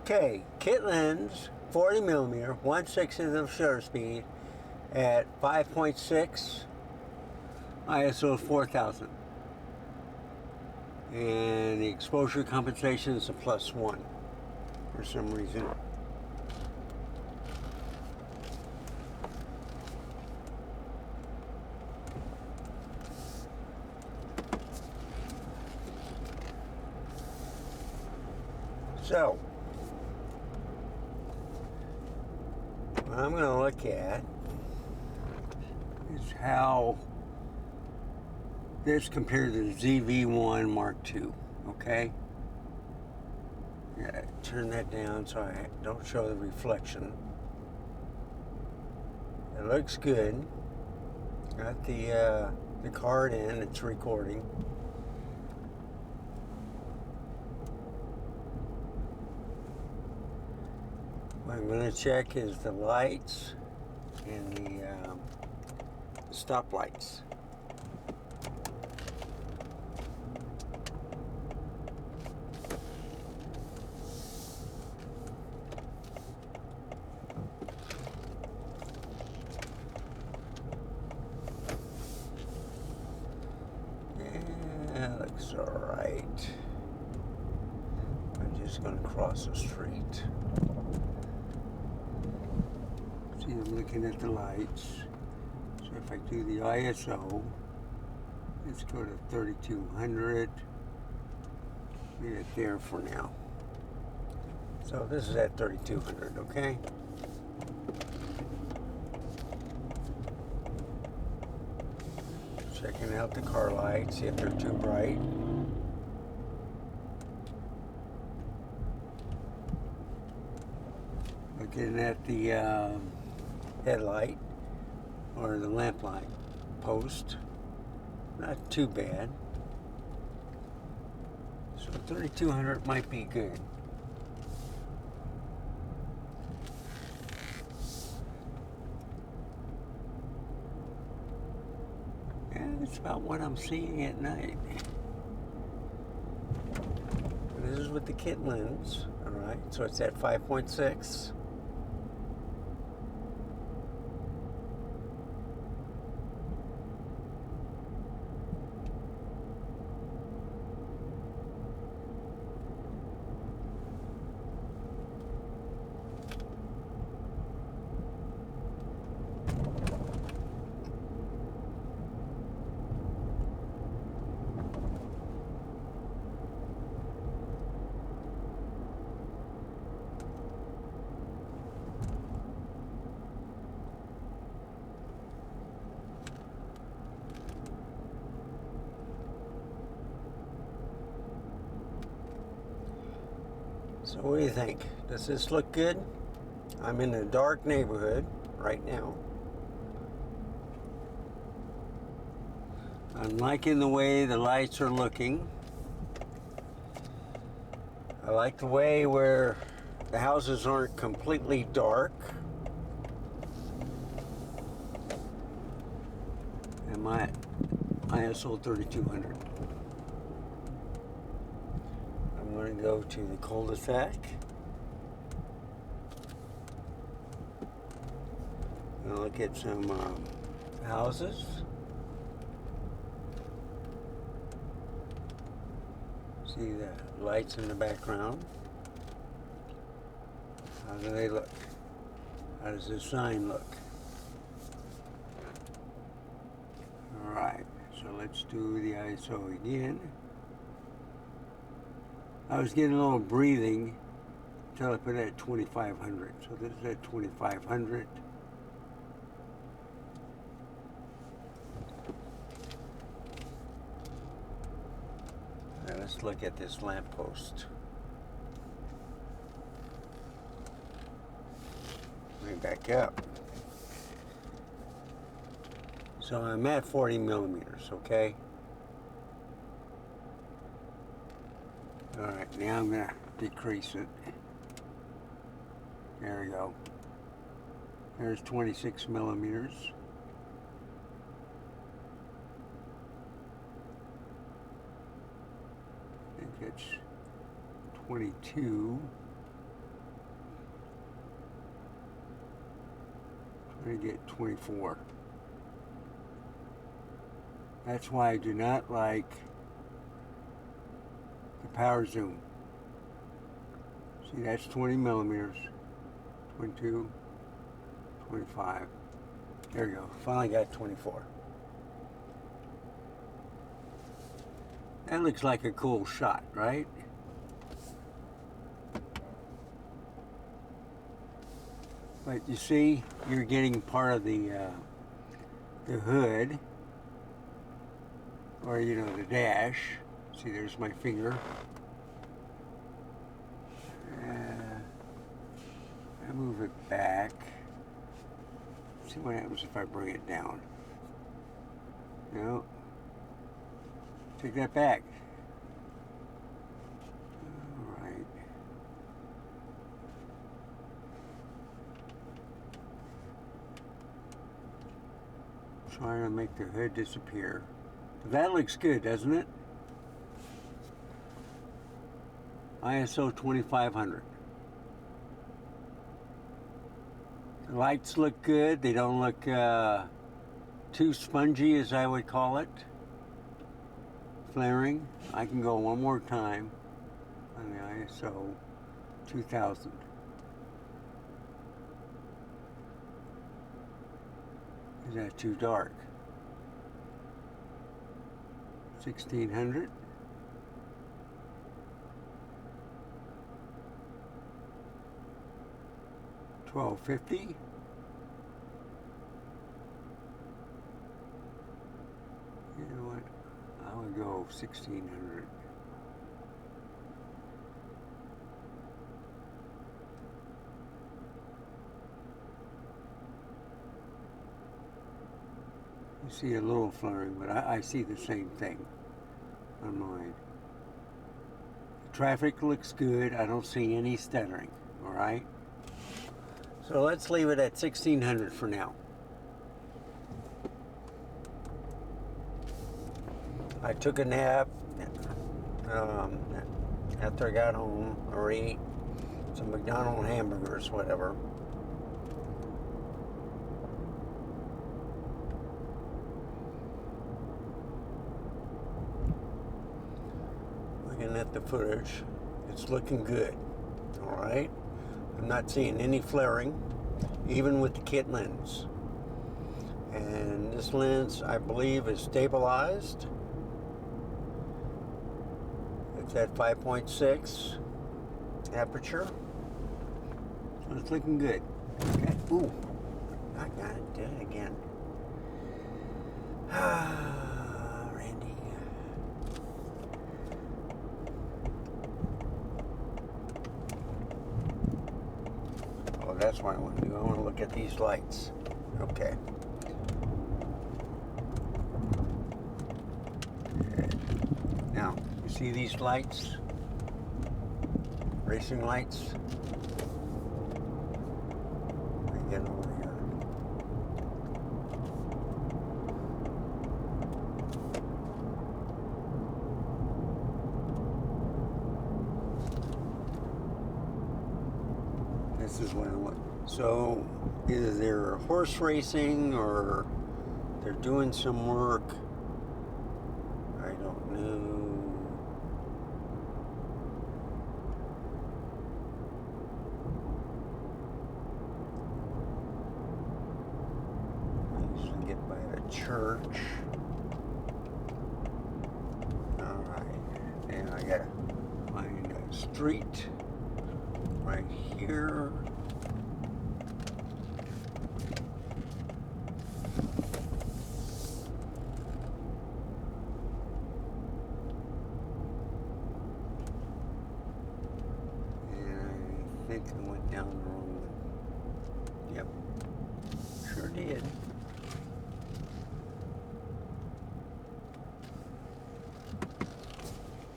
Okay, kit lens, 40 millimeter, 1/6 of shutter speed at 5.6 ISO 4000. And the exposure compensation is a +1 for some reason. So, what I'm going to look at is how this compared to the ZV-1 Mark II, okay? Yeah, turn that down so I don't show the reflection. It looks good. Got the card in, it's recording. What I'm going to check is the lights and the stop lights. Yeah, looks alright. I'm just going to cross the street. See, I'm looking at the lights. So if I do the ISO, let's go to 3200. Leave it there for now. So this is at 3200, okay? Checking out the car lights, see if they're too bright. Looking at the headlight or the lamp light post, not too bad. So 3200 might be good. Yeah, that's about what I'm seeing at night. This is with the kit lens, all right? So it's at 5.6. So what do you think? Does this look good? I'm in a dark neighborhood right now. I'm liking the way the lights are looking. I like the way where the houses aren't completely dark. And my ISO 3200. I'm going to go to the cul-de-sac. I'm going to look at some houses. See the lights in the background. How do they look? How does the sign look? Alright, so let's do the ISO again. I was getting a little breathing until I put it at 2500. So this is at 2500. Now let's look at this lamppost. Let me back up. So I'm at 40 millimeters, okay? Alright, now I'm going to decrease it. There we go. There's 26 millimeters. I think it's 22. I'm going to get 24. That's why I do not like the power zoom. See, that's 20 millimeters. 22, 25. There you go. Finally got 24. That looks like a cool shot, right? But you see, you're getting part of the hood, or the dash. See, there's my finger. I move it back. See what happens if I bring it down. No. Take that back. All right. Trying to make the hood disappear. But that looks good, doesn't it? ISO 2500. The lights look good. They don't look too spongy, as I would call it. Flaring. I can go one more time on the ISO 2000. Is that too dark? 1600. 1250. You know what? I would go 1600. You see a little flaring, but I see the same thing on mine. The traffic looks good. I don't see any stuttering. All right. So let's leave it at 1600 for now. I took a nap after I got home, or ate some McDonald's hamburgers, whatever. Looking at the footage, it's looking good. All right. I'm not seeing any flaring, even with the kit lens. And this lens, I believe, is stabilized. It's at 5.6 aperture. So it's looking good. Okay. Ooh, I got it. Did it again. Randy. Oh, that's what I want to do. I want to look at these lights. Okay. Now, you see these lights? Racing lights? Let me get over here. This is what I want. So, either they're horse racing or they're doing some work. I don't know. I usually get by the church. Alright. And I gotta find a street right here. I think I went down the wrong one. Yep, sure did.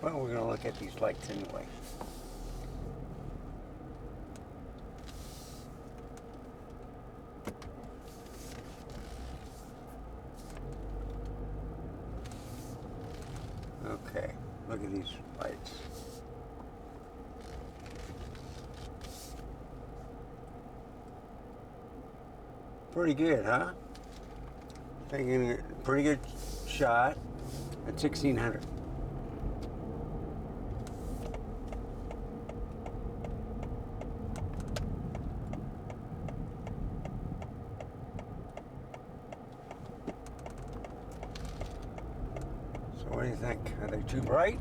Well, we're going to look at these lights anyway. Okay, look at these lights. Pretty good, huh? Taking a pretty good shot at 1600. So what do you think? Are they too bright?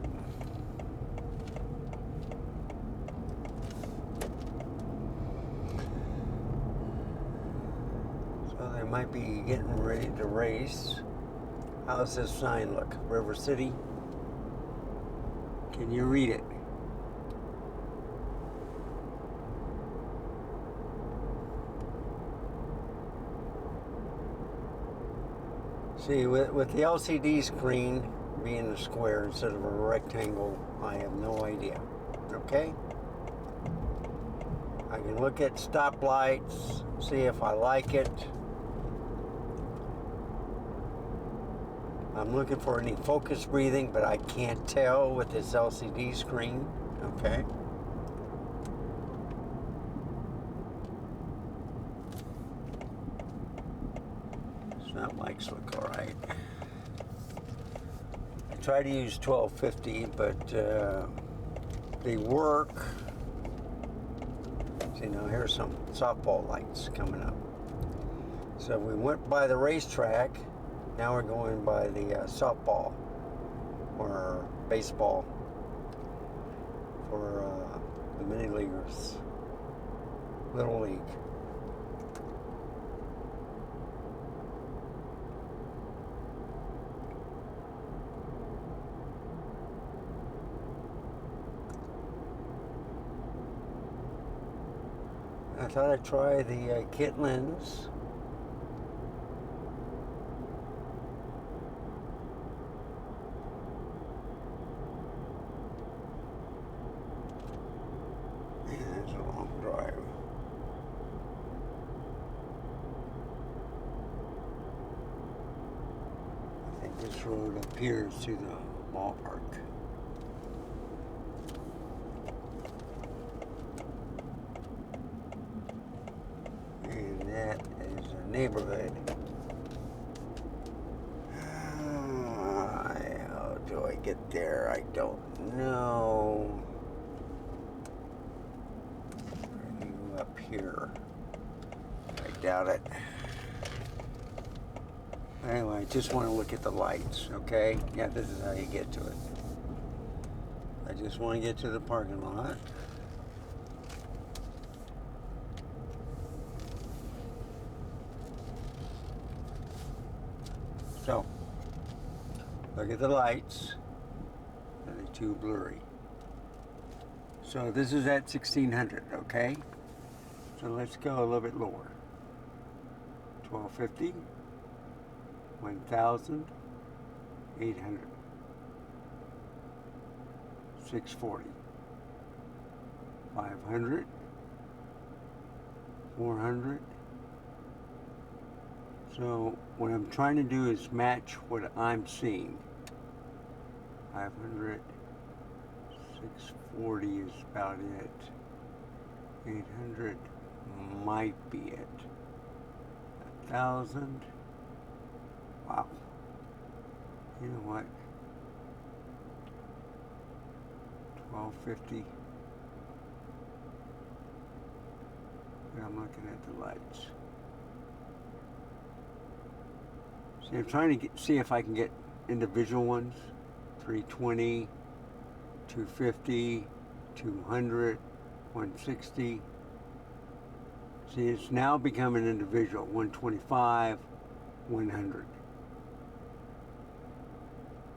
So they might be getting ready to race. How's this sign look? River City? Can you read it? See, with the LCD screen being a square instead of a rectangle, I have no idea. Okay? I can look at stoplights, see if I like it. I'm looking for any focus breathing, but I can't tell with this LCD screen. Okay? Snap lights look alright. I try to use 1250, but they work. See, now here's some softball lights coming up. So we went by the racetrack. Now we're going by the softball or baseball for the mini leaguers, Little League. I thought I'd try the kit lens. It's a long drive. I think this road appears to the ballpark. And that is a neighborhood. How do I get there? I don't know. Are you up here? I doubt it. Anyway, I just want to look at the lights, okay? Yeah, this is how you get to it. I just want to get to the parking lot. So, look at the lights. Are they too blurry? So this is at 1600, okay? So let's go a little bit lower. 1250, 1000, 800, 640, 500, 400. So what I'm trying to do is match what I'm seeing. 500, 640 is about it. 800 might be it. 1,000. Wow. You know what? 1250. But I'm looking at the lights. See, I'm trying to see if I can get individual ones. 320, 250, 200, 160. See, it's now becoming individual. 125, 100.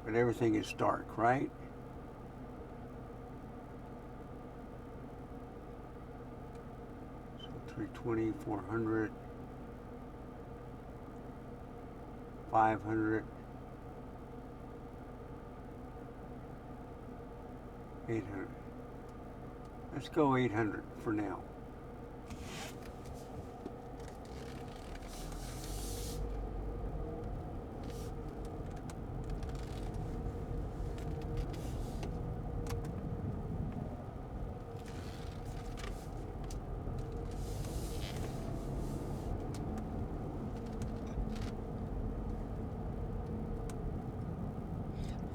But everything is dark, right? So 320, 400, 500, 800. Let's go 800 for now.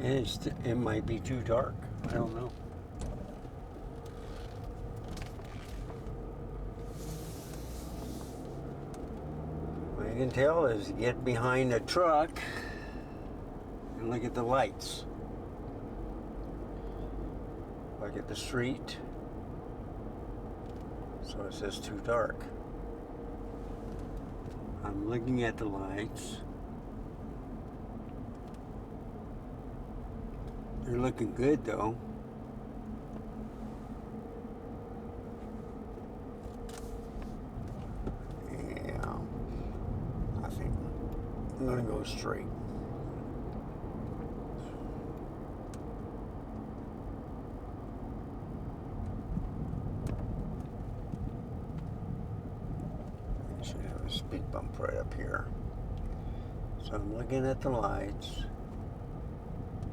And it might be too dark. I don't know. What you can tell is you get behind a truck and look at the lights. Look at the street. So it says too dark. I'm looking at the lights. They're looking good though. Yeah, I think I'm gonna go straight. I should have a speed bump right up here. So I'm looking at the lights.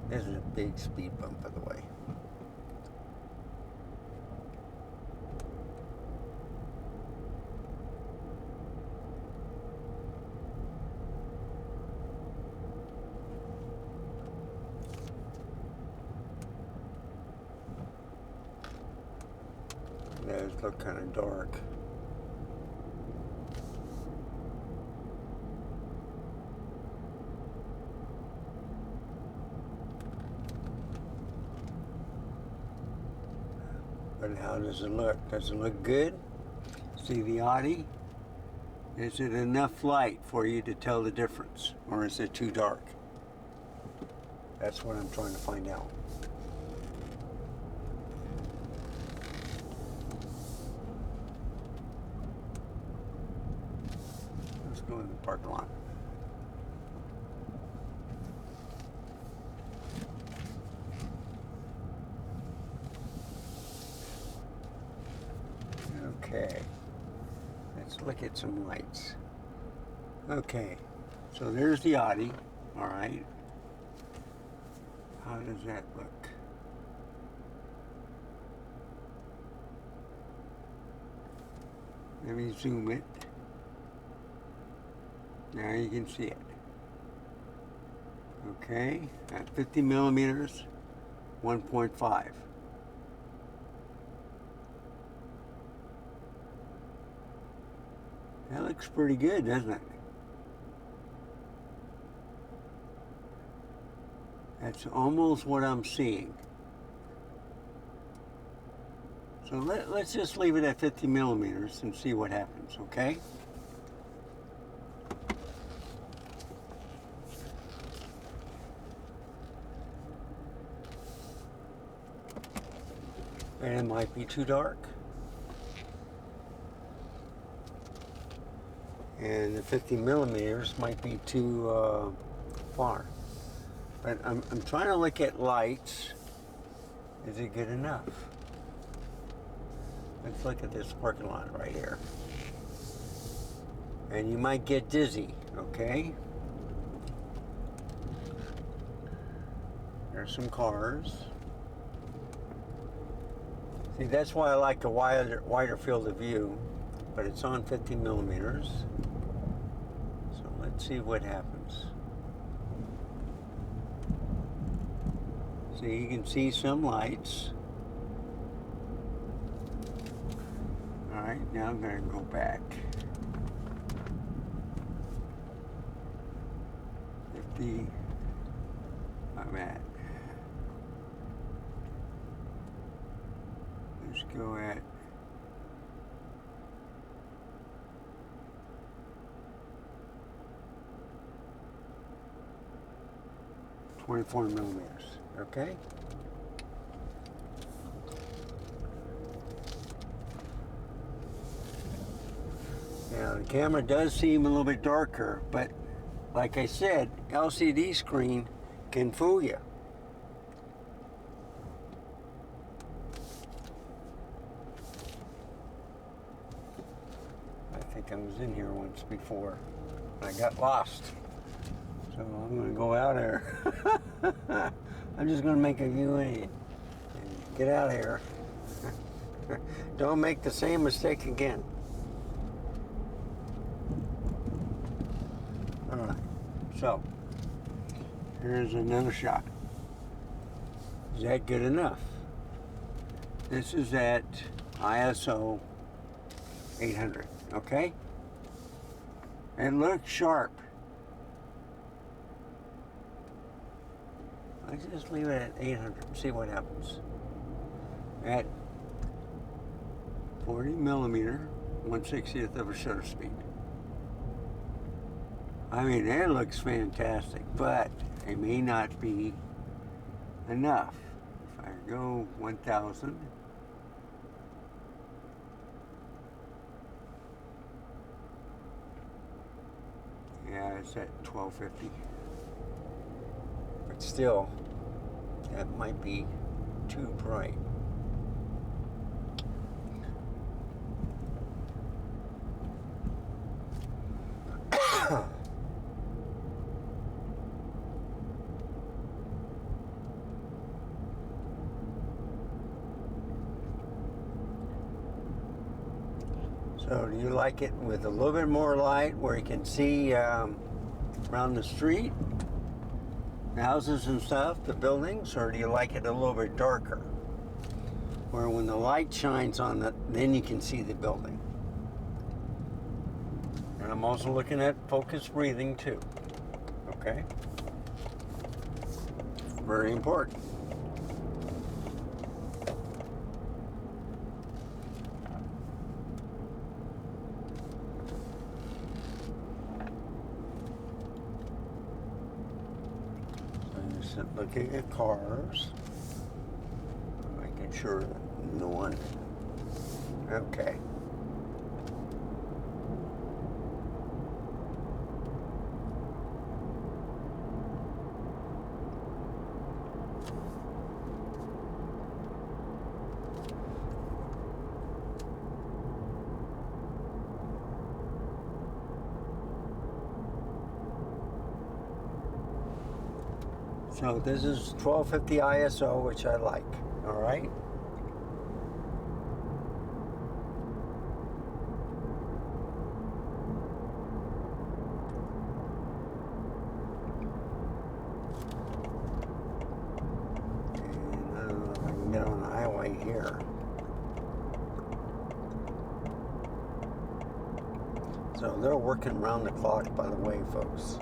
This is a big speed bump, by the way. Those look kind of dark. But how does it look? Does it look good? See the Audi? Is it enough light for you to tell the difference? Or is it too dark? That's what I'm trying to find out. Let's go in the parking lot. Okay, let's look at some lights. Okay, so there's the Audi, all right. How does that look? Let me zoom it. Now you can see it. Okay, at 50 millimeters, 1.5. That looks pretty good, doesn't it? That's almost what I'm seeing. So let's just leave it at 50 millimeters and see what happens, okay? And it might be too dark. And the 50 millimeters might be too far. But I'm trying to look at lights. Is it good enough? Let's look at this parking lot right here. And you might get dizzy, okay? There's some cars. See, that's why I like a wider field of view, but it's on 50 millimeters. So let's see what happens. So you can see some lights. All right, now I'm gonna go back. 50, I'm at. Let's go at 24 millimeters, okay? Now the camera does seem a little bit darker, but like I said, LCD screen can fool you. I think I was in here once before. I got lost. So I'm going to go out there. I'm just going to make a U-turn and get out of here. Don't make the same mistake again. All right. So here's another shot. Is that good enough? This is at ISO 800, okay? It looks sharp. Let's just leave it at 800 and see what happens. At 40 millimeter, 1/60th of a shutter speed. I mean, it looks fantastic, but it may not be enough. If I go 1000, yeah, it's at 1250. But still, that might be too bright. So do you like it with a little bit more light where you can see around the street, the houses and stuff, the buildings, or do you like it a little bit darker where when the light shines on it, then you can see the building? And I'm also looking at focus breathing too, okay? Very important. Looking at cars, making sure that no one. Okay. So this is 1250 ISO, which I like, all right? And I don't know if I can get on the highway here. So they're working around the clock, by the way, folks.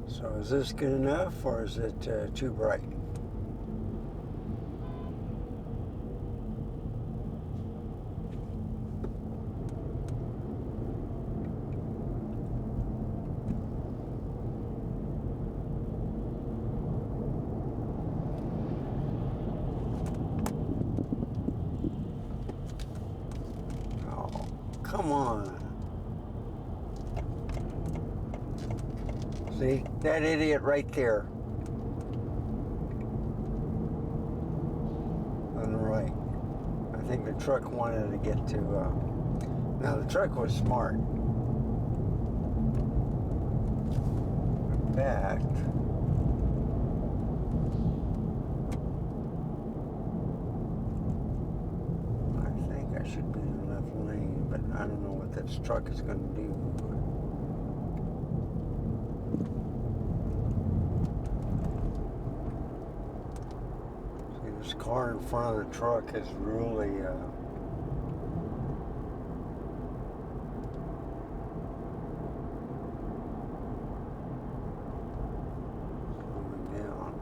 So is this good enough, or is it too bright? Oh, come on. See, that idiot right there on the right. I think the truck wanted to get to, now the truck was smart. In fact, I think I should be in the left lane, but I don't know what this truck is going to do. This car in front of the truck is really slowing down.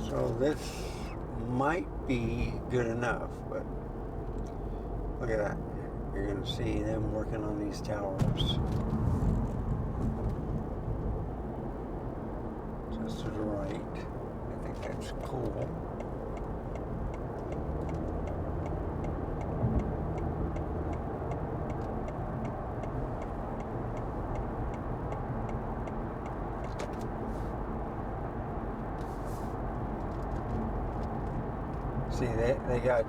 So this might be good enough, but look at that. You're going to see them working on these towers. Just to the right. I think that's cool. See, they got,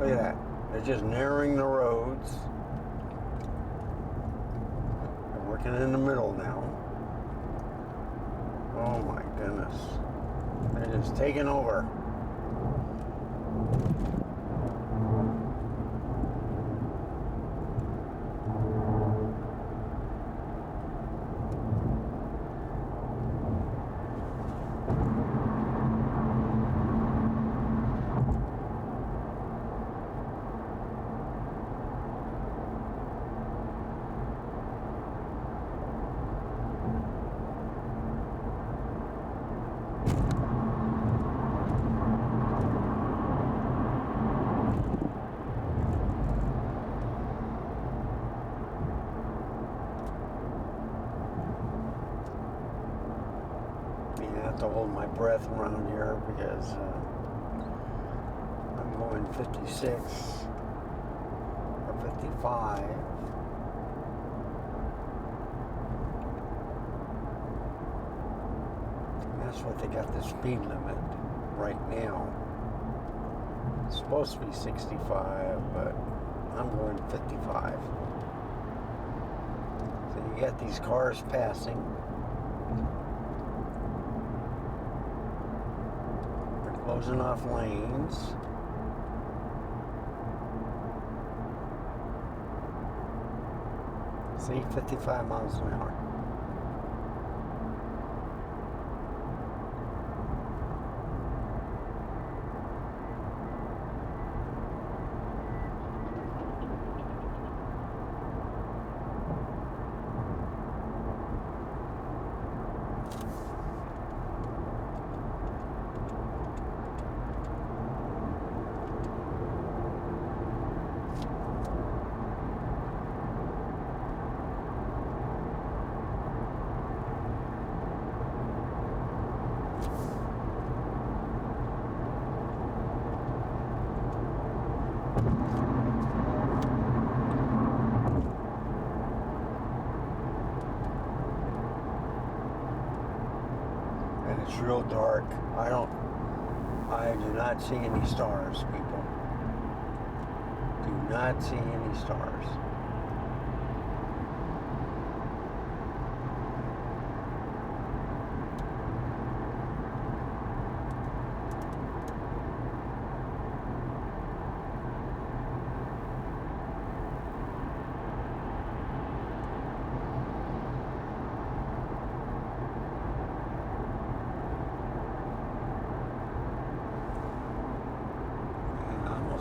look at that. They're just narrowing the roads. They're working in the middle now. Oh my goodness. They're just taking over. I have to hold my breath around here because I'm going 56 or 55. And that's what they got the speed limit right now. It's supposed to be 65, but I'm going 55. So you got these cars passing. Closing off lanes. See, 55 miles an hour. And it's real dark. I do not see any stars, people. Do not see any stars.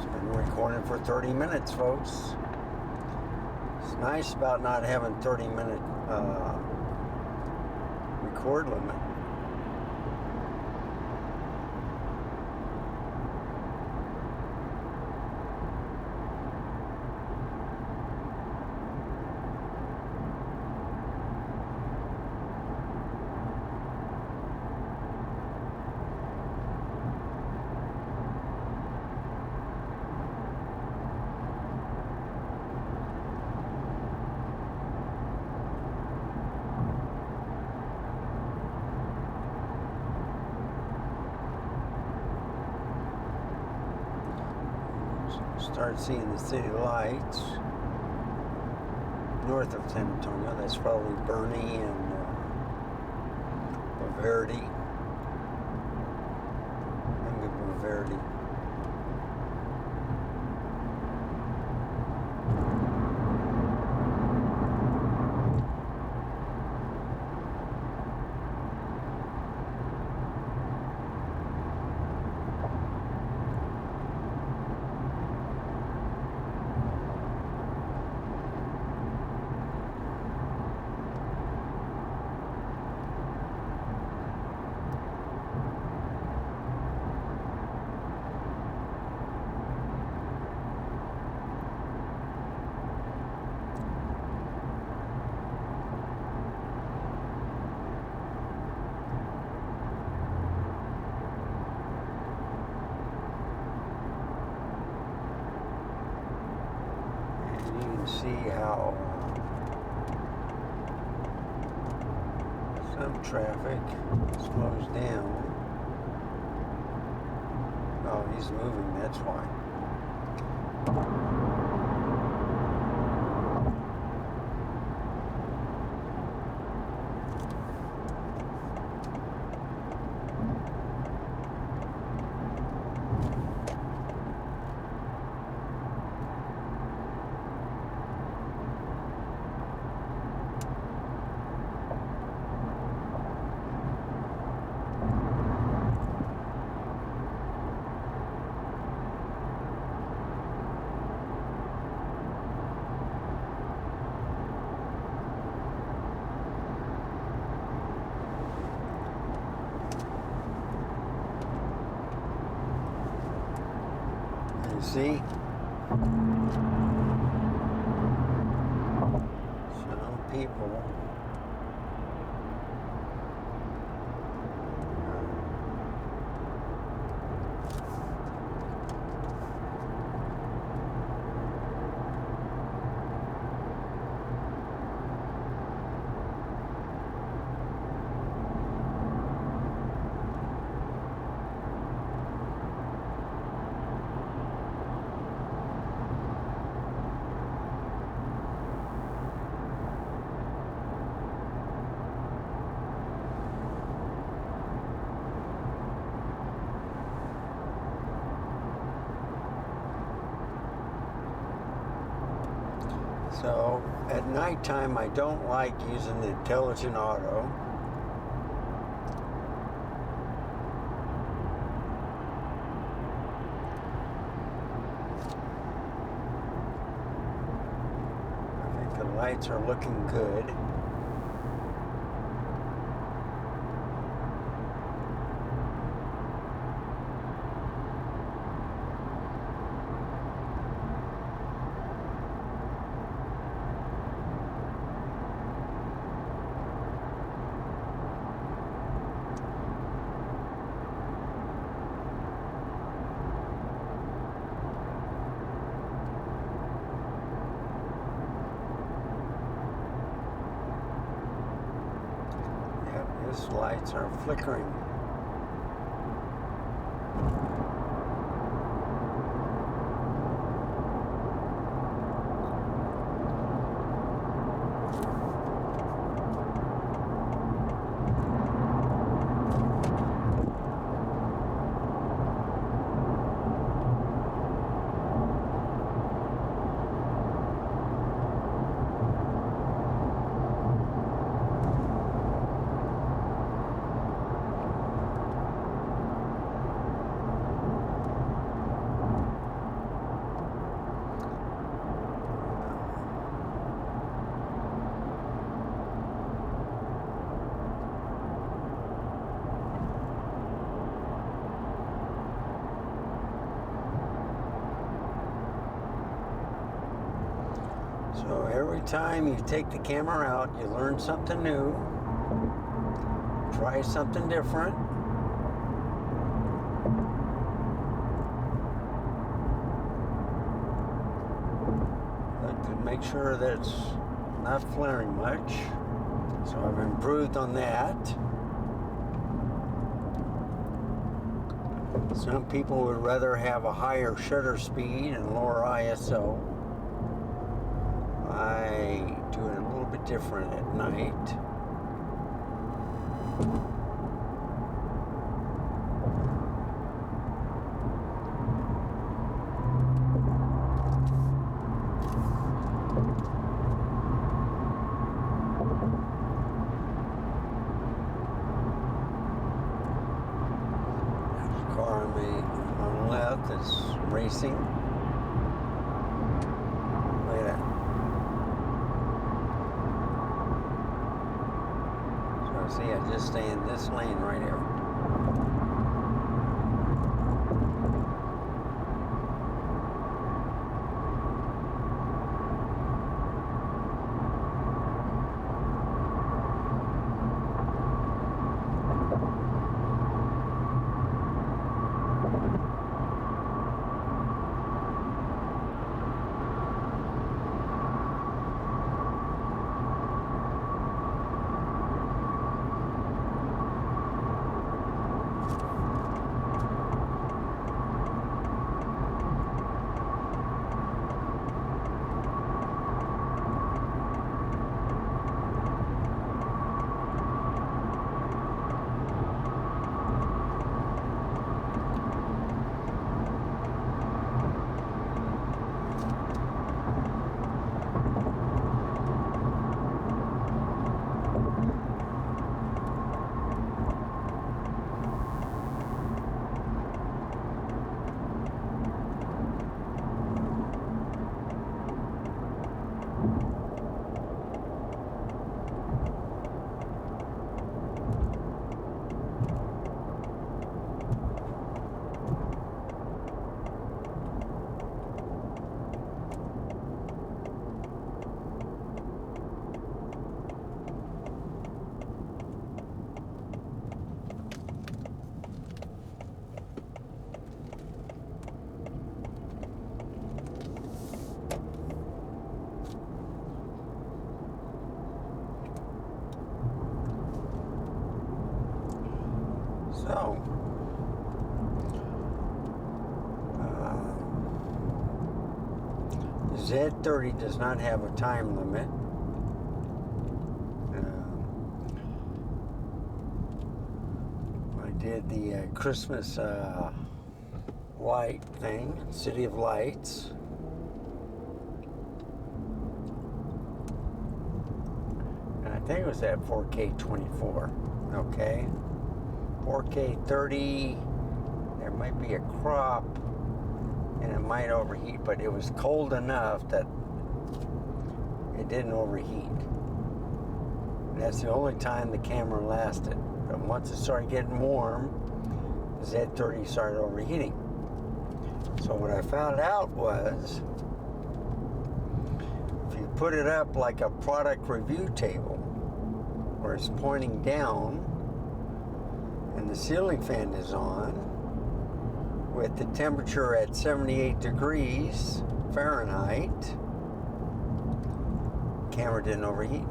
Been recording for 30 minutes, folks. It's nice about not having 30-minute record limit. Start seeing the city lights north of San Antonio. That's probably Bernie and Verde. I think it's Verde. see how some traffic slows down. Oh, he's moving, that's why. See? Some people So at nighttime, I don't like using the intelligent auto. I think the lights are looking good. His lights are flickering. So every time you take the camera out, you learn something new, try something different. Like to make sure that it's not flaring much. So I've improved on that. Some people would rather have a higher shutter speed and lower ISO. I do it a little bit different at night. There's a car on the left that's racing. Look at that. See, I just stay in this lane right here. So, Z30 does not have a time limit. I did the Christmas light thing, City of Lights. And I think it was at 4K 24. Okay. 4K 30, there might be a crop and it might overheat, but it was cold enough that it didn't overheat. And that's the only time the camera lasted. But once it started getting warm, the Z30 started overheating. So what I found out was, if you put it up like a product review table, where it's pointing down, and the ceiling fan is on, with the temperature at 78 degrees Fahrenheit, camera didn't overheat.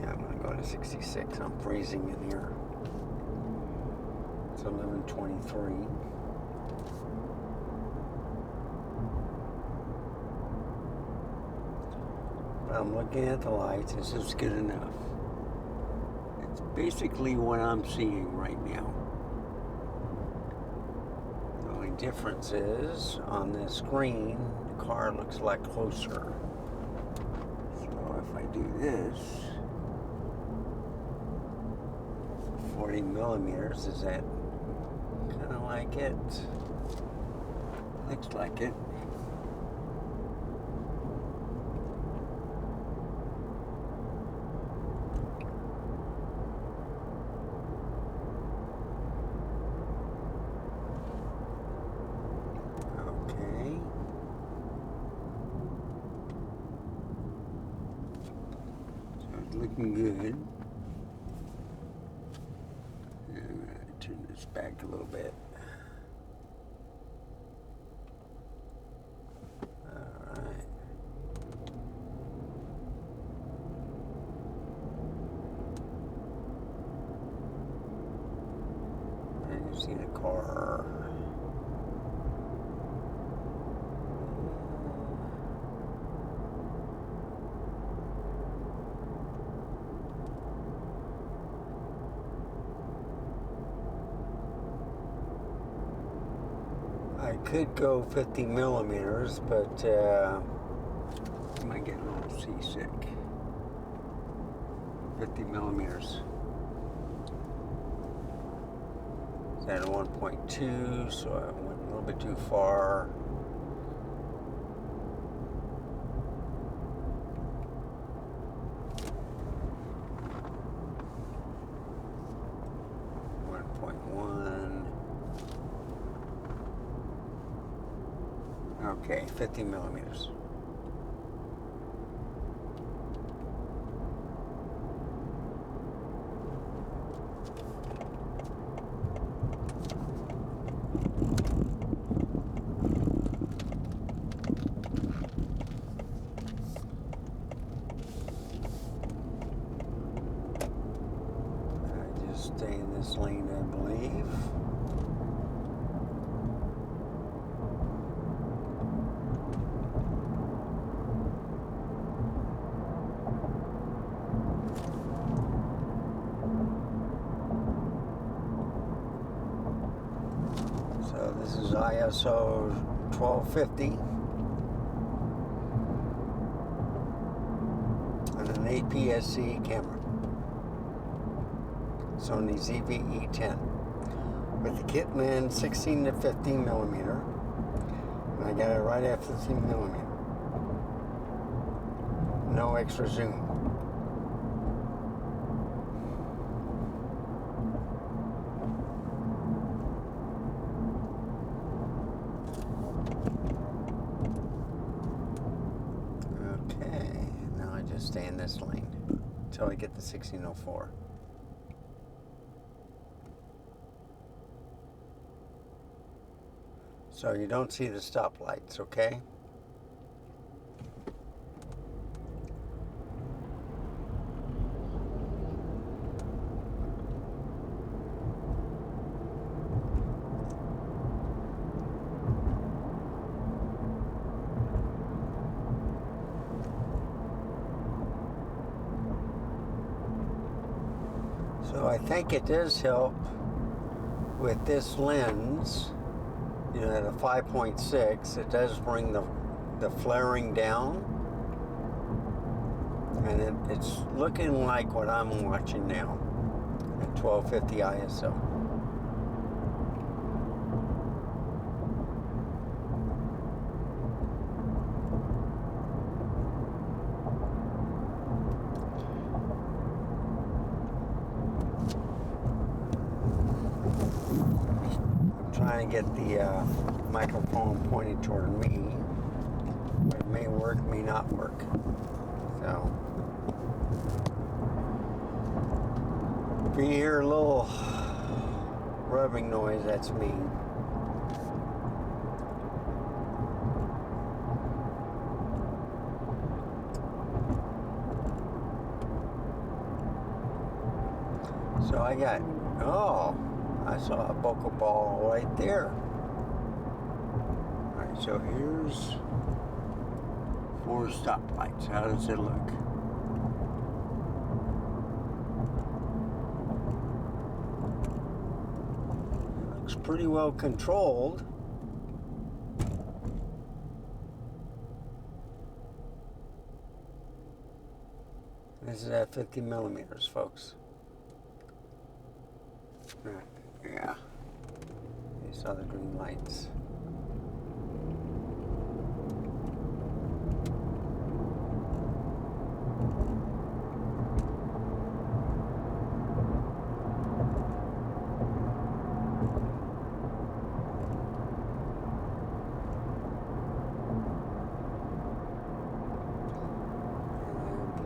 Yeah, I'm gonna go to 66. I'm freezing in here. It's 11:23. But I'm looking at the lights. This is good enough. It's basically what I'm seeing right now. The only difference is on this screen, the car looks a lot closer. So if I do this, 40 millimeters, is that kind of like it? Looks like it. Okay. So it's looking good. I'm going to turn this back a little bit. Alright. And you see the car. I could go 50 millimeters, but I might get a little seasick. 50 millimeters. It's at a 1.2, so I went a little bit too far. Okay, 50 millimeters. I just stay in this lane, I believe. So this is ISO 1250 and an APS-C camera. Sony E10 with the kit lens 16 to 15 millimeter, and I got it right at 15 millimeter. No extra zoom. this lane until I get the 1604. So you don't see the stoplights, okay? So I think it does help with this lens, you know, at a 5.6, it does bring the flaring down. And it's looking like what I'm watching now at 1250 ISO. Trying to get the microphone pointed toward me, but it may work, may not work. So if you hear a little rubbing noise, that's me. So I got, oh, I saw a bokeh ball right there. Alright, so here's 4 stoplights. How does it look? It looks pretty well controlled. This is at 50 millimeters, folks. Yeah, these are the green lights.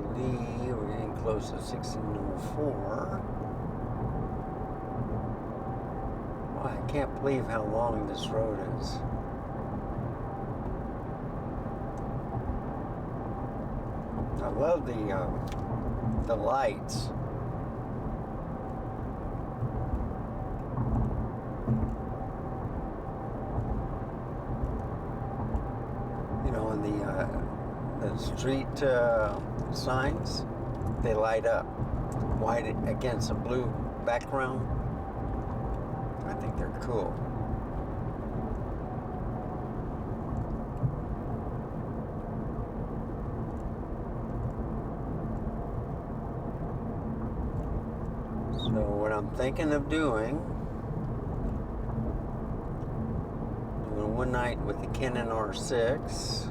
I believe we're getting close to 1604. I can't believe how long this road is. I love the lights. You know, and the street signs, they light up white against a blue background. I think they're cool. So what I'm thinking of doing one night with the Canon R6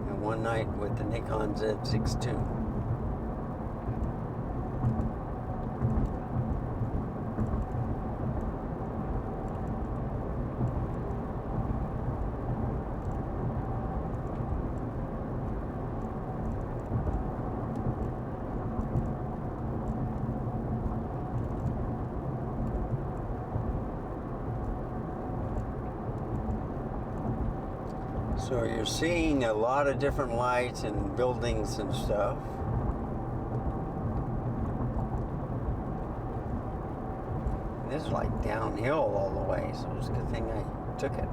and one night with the Nikon Z6 II. So you're seeing a lot of different lights and buildings and stuff. This is like downhill all the way, so it's a good thing I took it.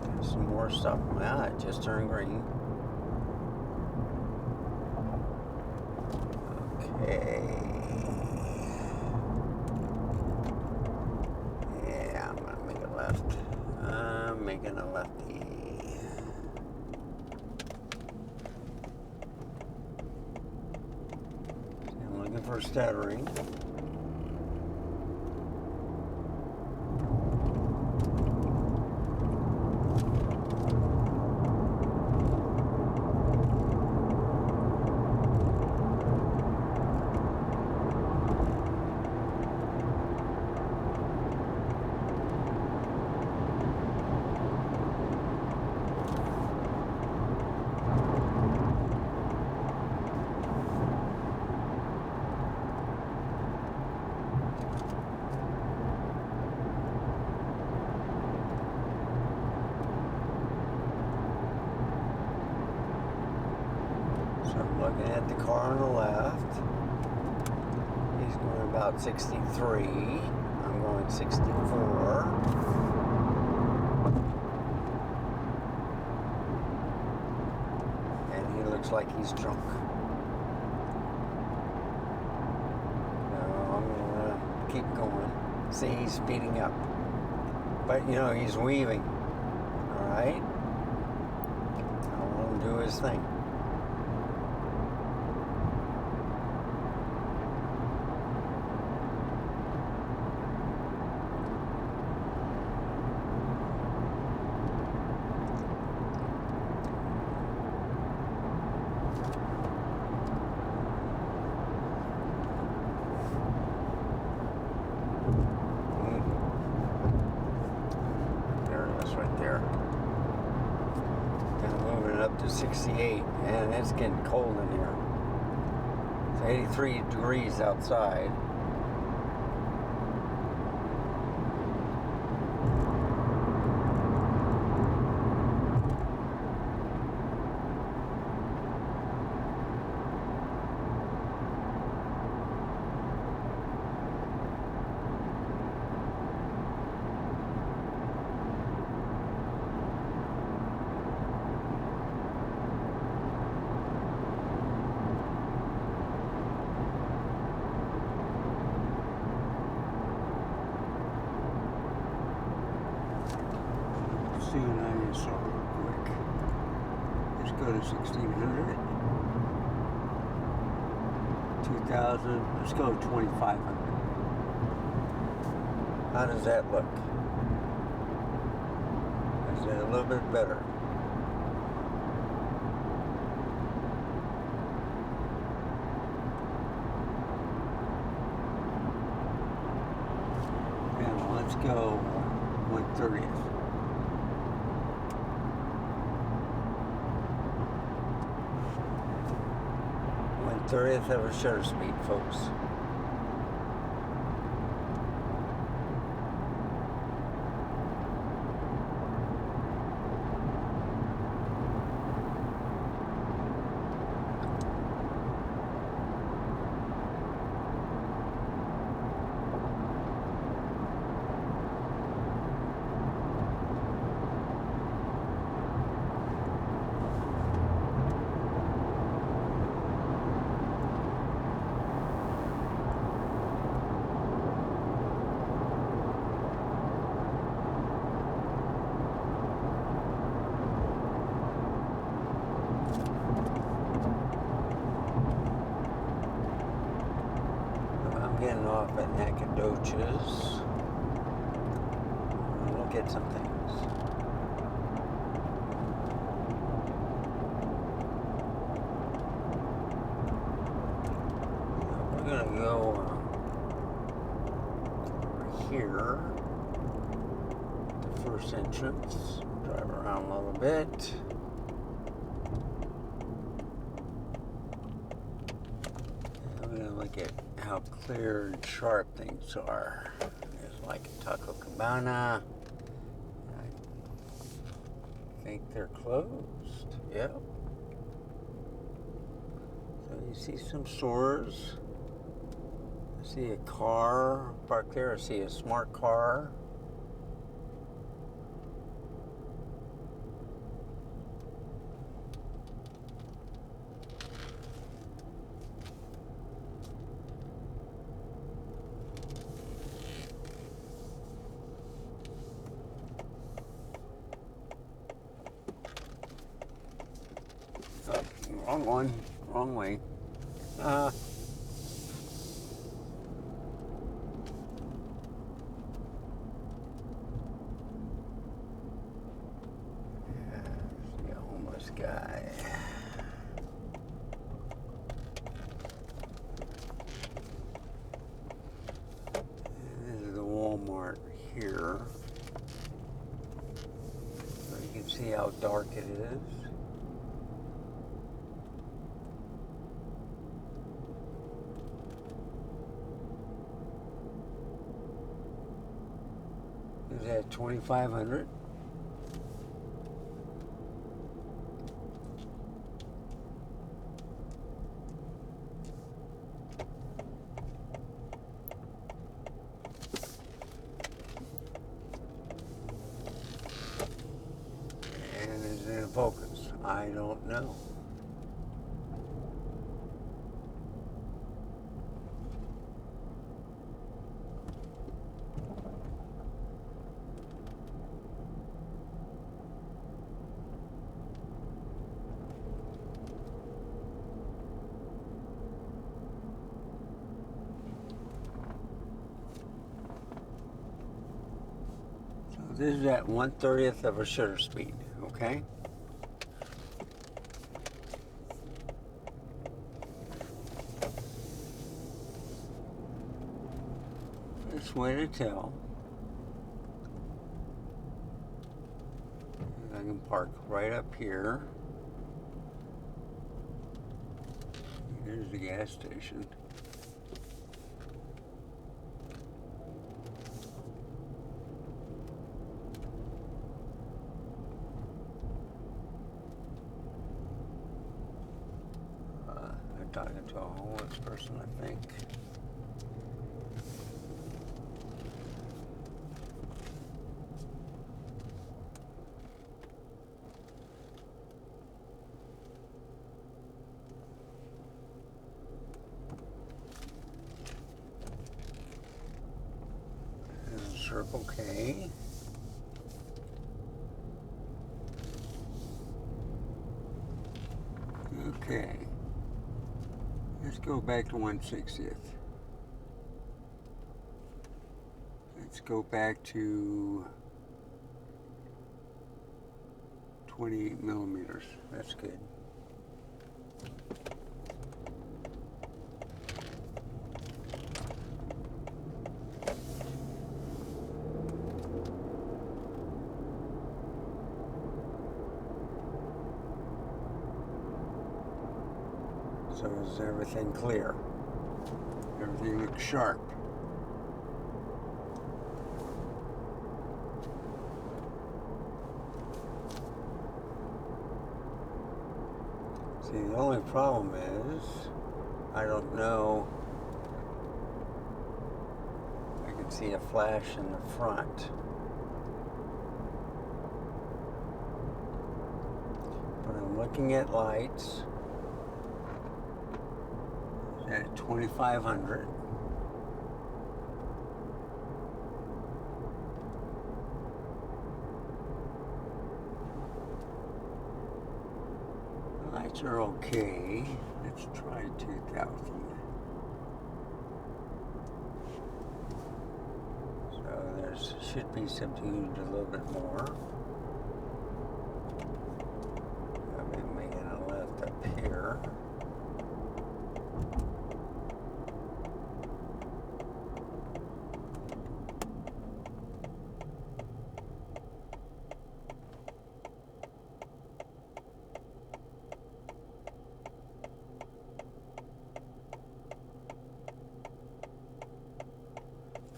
There's some more stuff. Ah, it just turned green. Okay. I'm making a lefty. I'm looking for a stuttering. Looking at the car on the left. He's going about 63. I'm going 64. And he looks like he's drunk. No, I'm gonna keep going. See, he's speeding up. But, you know, he's weaving. Alright? I'll let him do his thing. Right there. Kind of moving it up to 68, and it's getting cold in here. It's 83 degrees outside. See an ISO real quick. Let's go to 1600. 2000. Let's go 2500. How does that look? Is that a little bit better? And let's go 1/30th. 1/30th of a shutter speed, folks. I'm getting off at Nacogdoches. Look at some things. We're gonna go over here, the first entrance. Drive around a little bit. Look at how clear and sharp things are. There's like Taco Cabana. I think they're closed. Yep. So you see some stores. I see a car parked there. I see a smart car. Oh, wrong one, wrong way. The homeless guy. This is the Walmart here. So you can see how dark it is. Is that 2,500? This is at 1/30th of a shutter speed, okay? This way to tell. I can park right up here. Here's the gas station. I'm talking to a homeless person, I think. Circle K. Okay. Let's go back to 1/60th. Let's go back to 28 millimeters. That's good. So is everything clear? Everything looks sharp. See, the only problem is, I don't know, I can see a flash in the front. But I'm looking at lights at 2500. Lights are okay. Let's try 2000. So there should be subdued a little bit more. I'll be making a left up here.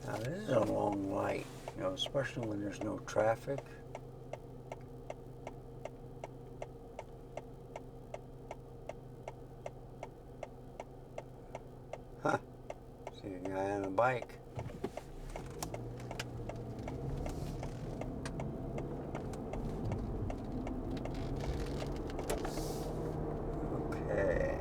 Now this is a long light, you know, especially when there's no traffic. Huh. See a guy on a bike. Okay.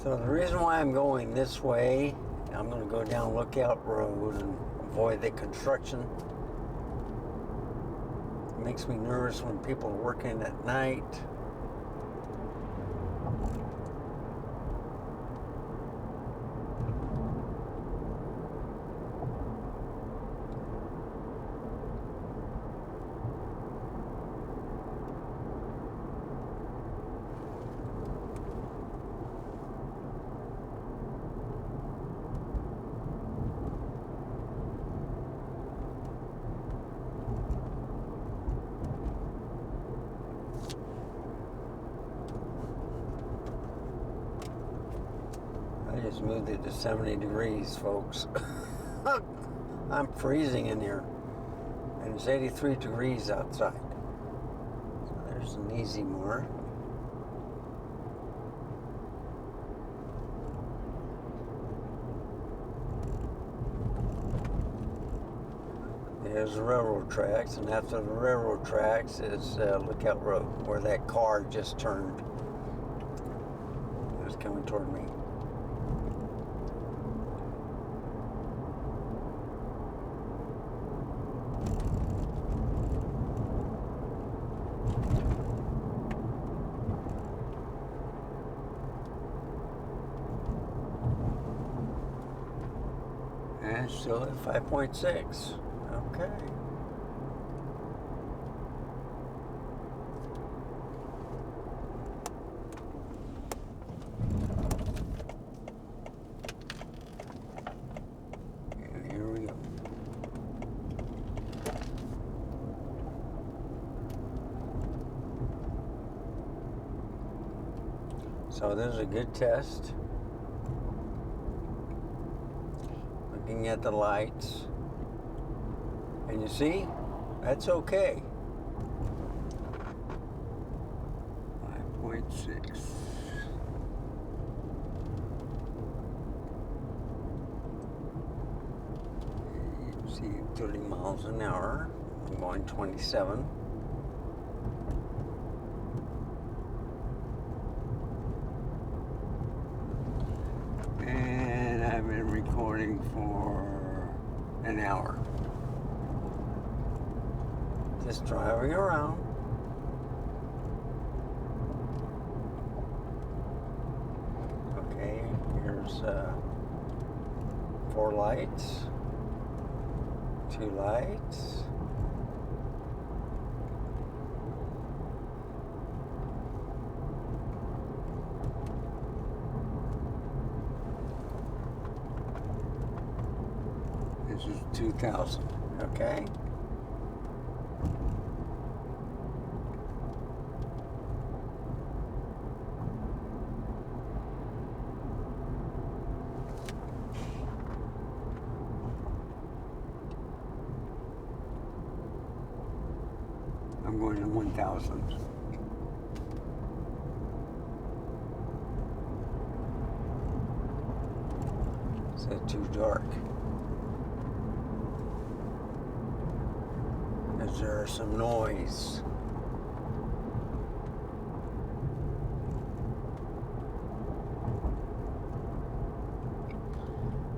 So the reason why I'm going this way, I'm going to go down Lookout Road and avoid the construction. It makes me nervous when people are working at night. I just moved it to 70 degrees, folks. I'm freezing in here. And it's 83 degrees outside. So there's an easy mark. There's the railroad tracks, and after the railroad tracks is Lookout Road, where that car just turned. It was coming toward me. still at 5.6. Okay. And here we go. So this is a good test. Looking at the lights. And you see, that's okay. 5.6. You see 30 miles an hour. I'm going 27. And I've been recording for an hour. Just driving around. Okay, here's 4 lights, 2 lights. This is 2,000. Okay. I'm going to 1,000. Is that too dark? Is there some noise?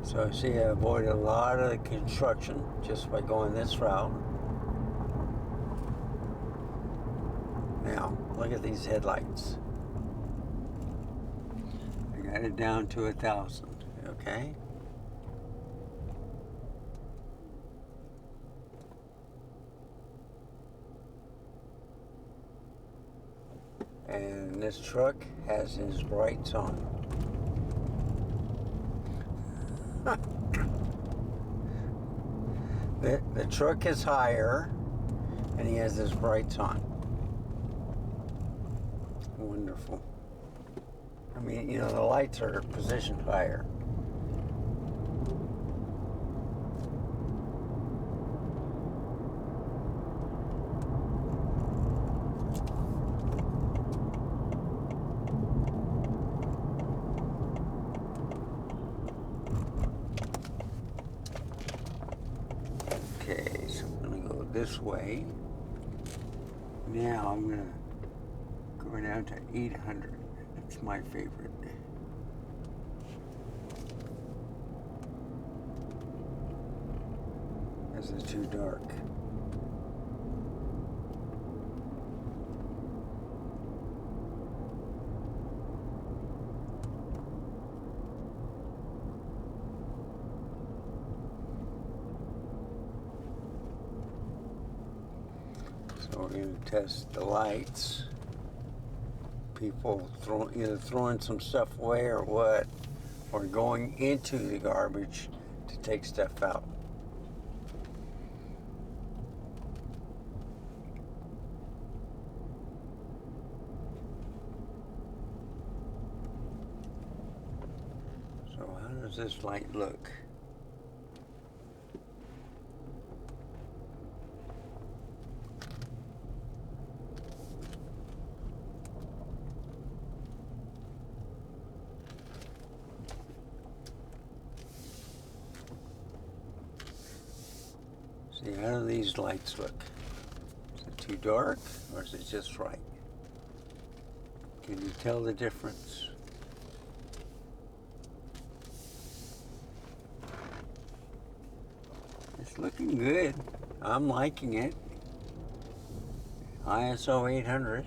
So I see I avoided a lot of the construction just by going this route. Now, look at these headlights. I got it down to 1,000. Okay. And this truck has his brights on. The truck is higher and he has his brights on. Wonderful. I mean, you know, the lights are positioned higher. Okay, so I'm gonna go this way. Now I'm going to go down to 800. That's my favorite. This is too dark. So we're going to test the lights. People either throwing some stuff away or what, or going into the garbage to take stuff out. So how does this light look? See, how do these lights look? Is it too dark or is it just right? Can you tell the difference? It's looking good. I'm liking it. ISO 800.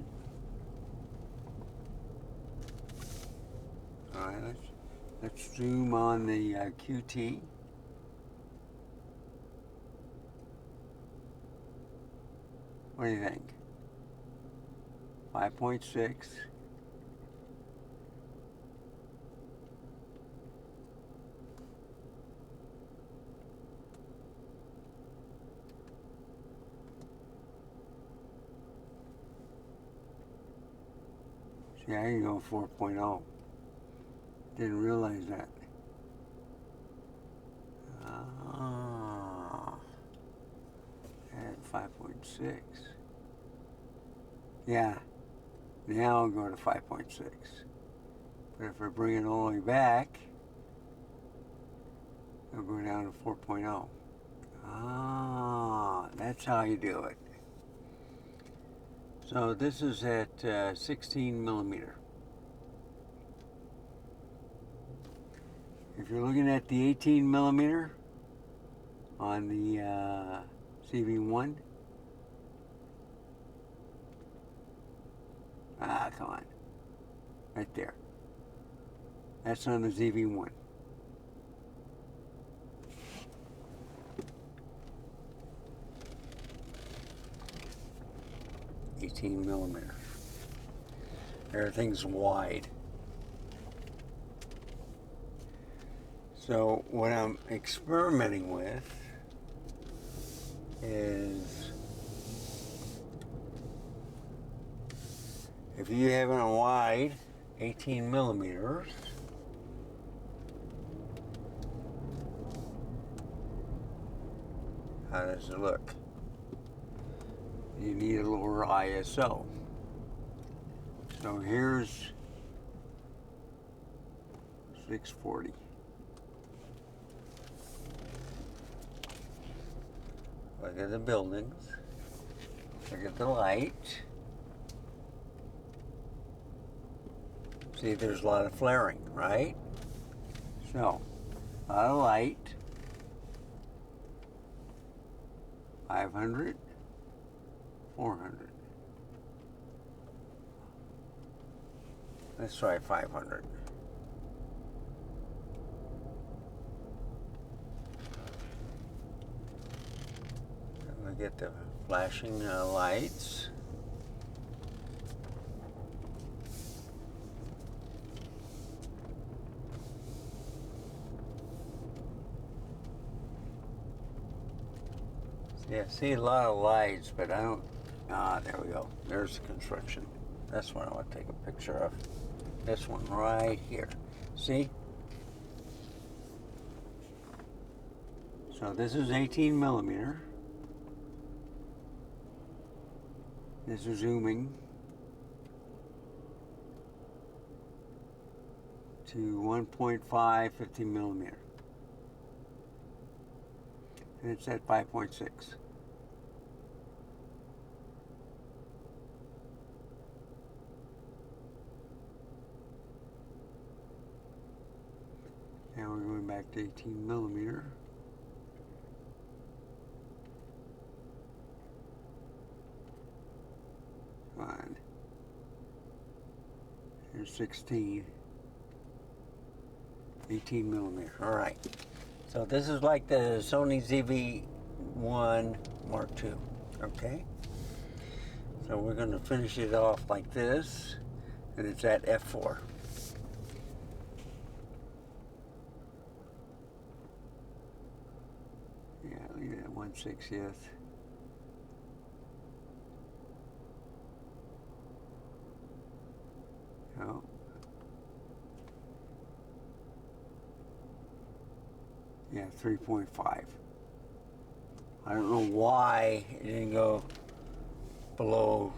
All right, let's zoom on the QT. What do you think? 5.6. See, I can go 4.0. Didn't realize that. At 5.6. Yeah, now I'll go to 5.6. But if I bring it all the way back, it'll go down to 4.0. Ah, that's how you do it. So this is at 16 millimeter. If you're looking at the 18 millimeter on the CV1, come on, right there. That's on the ZV1. $18 millimeter. Everything's wide. So what I'm experimenting with is, if you have a wide 18 millimeters, how does it look? You need a lower ISO. So here's 640. Look at the buildings. Look at the light. See, there's a lot of flaring, right? So, a lot of light. 500, 400. Let's try 500. And we get the flashing lights. Yeah, see a lot of lights, but I don't. There we go. There's the construction. That's what I want to take a picture of. This one right here. See? So this is 18 millimeter. This is zooming to 1.5 50 millimeter. And it's at 5.6. Now we're going back to 18 millimeter. Fine. Here's 16. 18 millimeter. All right. So this is like the Sony ZV-1 Mark II. Okay. So we're going to finish it off like this, and it's at f4. Yeah, leave it at 1/60th. Oh. Yeah, 3.5. I don't know why it didn't go below,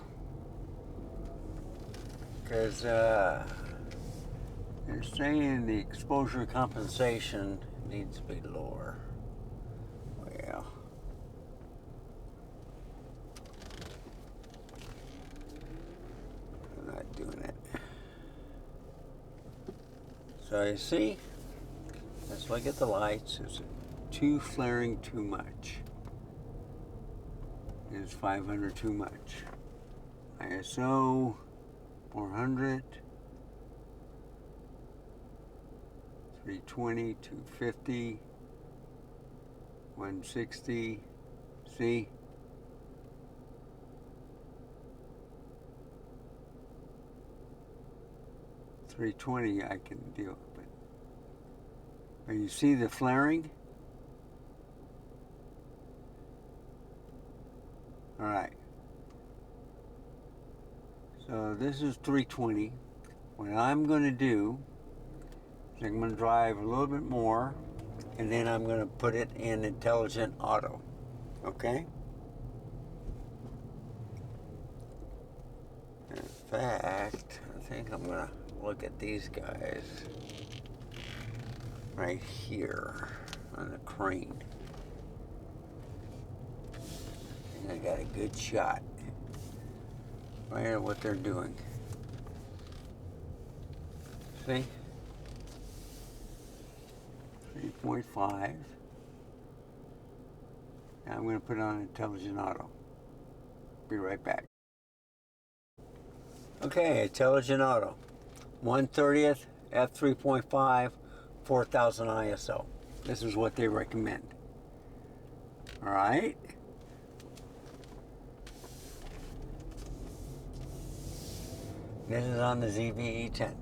because they're saying the exposure compensation needs to be lower. Well, I'm not doing it. So you see, let's look at the lights. Is it too flaring too much? Is 500 too much? ISO 400, 320, 250, 160. See? 320 I can deal with. But you see the flaring? Alright. So this is 320. What I'm going to do is I'm going to drive a little bit more, and then I'm going to put it in intelligent auto. Okay? In fact, I think I'm going to look at these guys right here on the crane. I think I got a good shot right at what they're doing. See? 3.5. Now I'm going to put it on intelligent auto. Be right back. Okay, intelligent auto. 1/30th, f3.5, 4000 ISO. This is what they recommend. All right. This is on the ZV E10.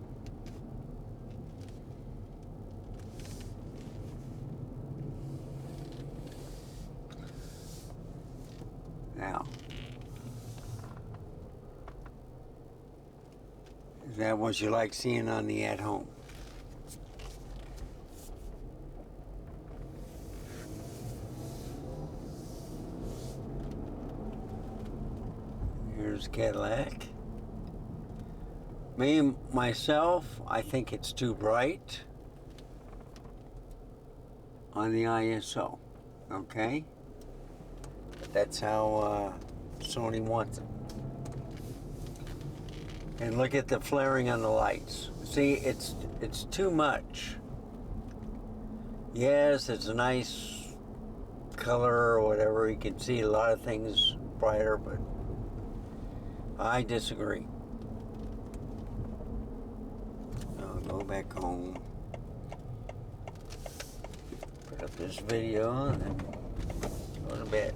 Now, is that what you like seeing on the at home? Here's Cadillac. Me, myself, I think it's too bright on the ISO, okay? But that's how Sony wants it. And look at the flaring on the lights. See, it's too much. Yes, it's a nice color or whatever. You can see a lot of things brighter, but I disagree. I'll go back home, put up this video, and then go to bed.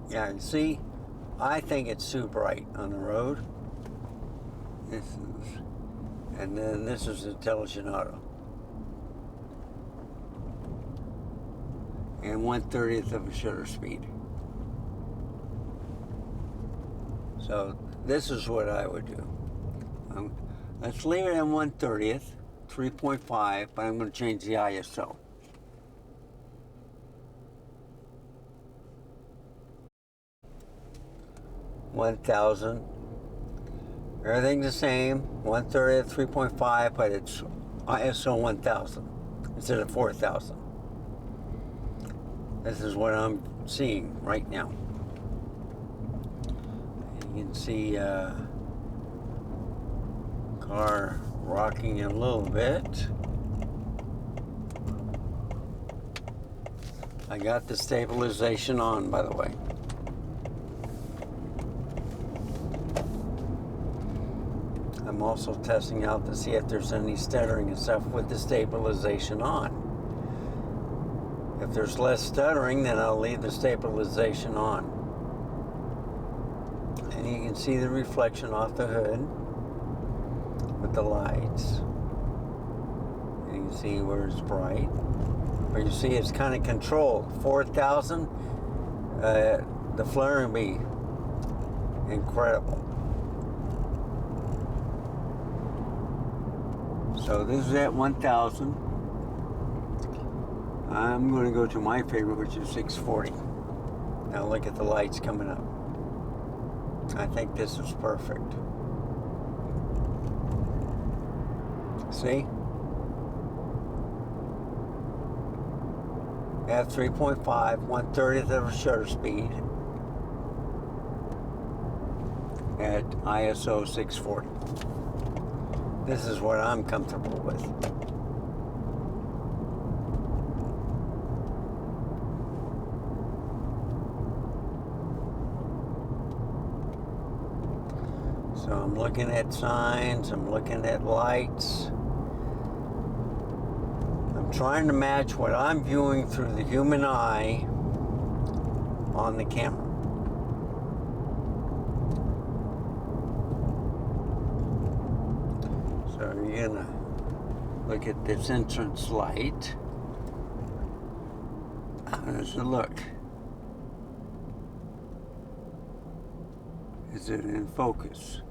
Yeah, and see, I think it's too bright on the road. This is, and then this is intelligent auto. And 1/30th of a shutter speed. So this is what I would do. Let's leave it at 1/30th, 3.5, but I'm going to change the ISO. $1,000. Everything's the same. 1/30th, 3.5, but it's ISO 1000 instead of 4000. This is what I'm seeing right now. You can see car rocking a little bit. I got the stabilization on, by the way. I'm also testing out to see if there's any stuttering and stuff with the stabilization on. If there's less stuttering, then I'll leave the stabilization on. And you can see the reflection off the hood with the lights. And you can see where it's bright. But you see it's kind of controlled. 4,000, the flaring will be incredible. So this is at 1,000. I'm going to go to my favorite, which is 640. Now look at the lights coming up. I think this is perfect. See? F3.5, 1/30th of a shutter speed at ISO 640. This is what I'm comfortable with. So I'm looking at signs, I'm looking at lights. I'm trying to match what I'm viewing through the human eye on the camera. So you're gonna look at this entrance light. How does it look? Is it in focus?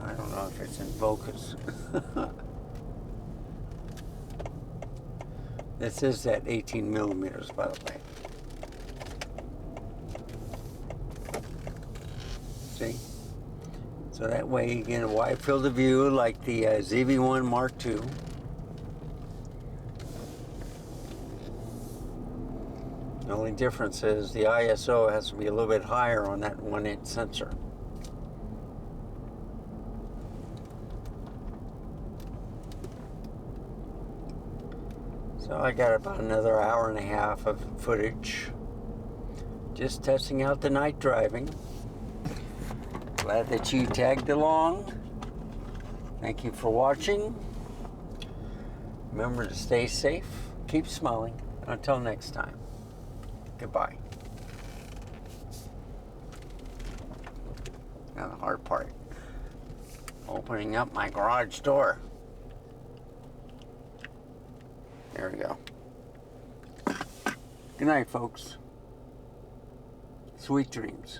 I don't know if it's in focus. This is at 18 millimeters, by the way. See? So that way you get a wide field of view like the ZV-1 Mark II. The only difference is the ISO has to be a little bit higher on that 1-inch sensor. So I got about another hour and a half of footage. Just testing out the night driving. Glad that you tagged along. Thank you for watching. Remember to stay safe, keep smiling. Until next time, goodbye. Now the hard part, opening up my garage door. There we go. Good night, folks. Sweet dreams.